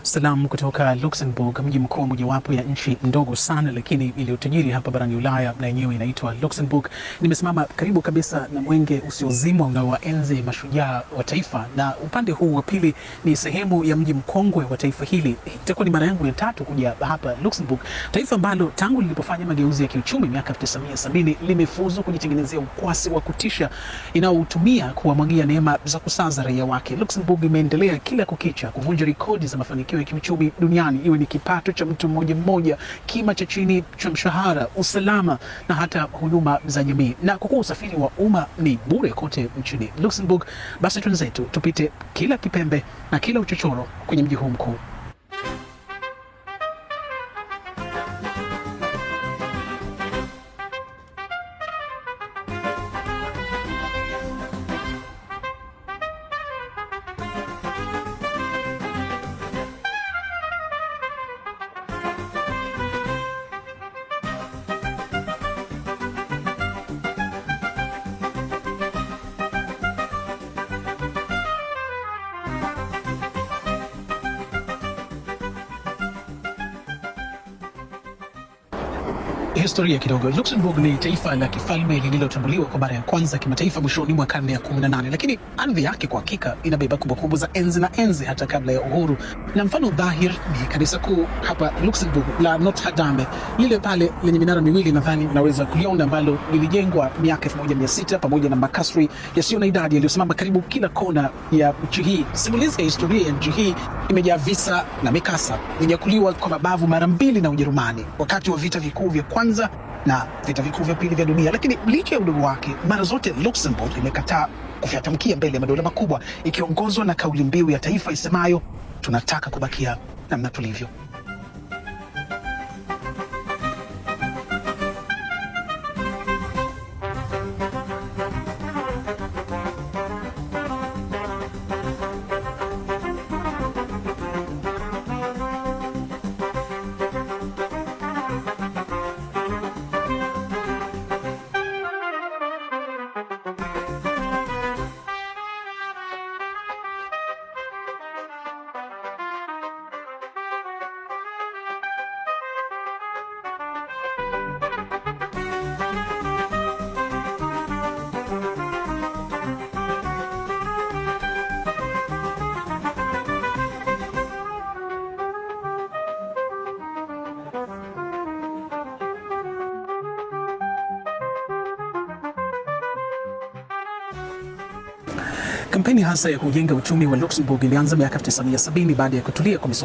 Salamu kutoka Luxembourg, mji mkuu mojawapo ya nchi ndogo sana lakini iliyotajiri hapa barani Ulaya, na yenyewe inaitwa Luxembourg. Nimesimama karibu kabisa na mwenge usiozimwa unaowaenzi mashujaa wa taifa, na upande huu wa pili ni sehemu ya mji mkongwe wa taifa hili. Itakuwa ni mara yangu ya tatu kuja hapa Luxembourg, taifa ambalo tangu lilipofanya mageuzi ya kiuchumi miaka 1970 limefuzu kujitengenezea ukwasi wa kutisha inaoutumia kuwamwagia neema za kusaza raia wake. Luxembourg imeendelea kila kukicha kuvunja rekodi za mafanikio ya kiuchumi duniani, iwe ni kipato cha mtu mmoja mmoja, kima cha chini cha mshahara, usalama na hata huduma za jamii. Na kwa kuwa usafiri wa umma ni bure kote nchini Luxembourg, basi twenzetu tupite kila kipembe na kila uchochoro kwenye mji huu mkuu. Historia kidogo. Luxembourg ni taifa la kifalme lililotambuliwa kwa mara ya kwanza kimataifa mwishoni mwa karne ya 18, lakini ardhi yake kwa hakika inabeba kumbukumbu za enzi na enzi hata kabla ya uhuru. Na mfano dhahir ni kanisa kuu hapa Luxembourg la Notre Dame, lile pale lenye minara miwili, nadhani unaweza kuliona, ambalo lilijengwa miaka 1600 pamoja na makasri yasiyo na idadi yaliyosimama karibu kila kona ya nchi hii. Simulizi ya historia ya nchi hii imejaa visa na mikasa. Ilinyakuliwa kwa mabavu mara mbili na Ujerumani wakati wa vita vikuu vya kwanza na vita vikuu vya pili vya dunia, lakini licha ya udogo wake, mara zote Luxembourg imekataa kufyatamkia mbele ya madola makubwa, ikiongozwa na kauli mbiu ya taifa isemayo tunataka kubakia namna tulivyo. Kampeni hasa ya kujenga uchumi wa Luxembourg ilianza miaka 1970 baada ya kutulia kwa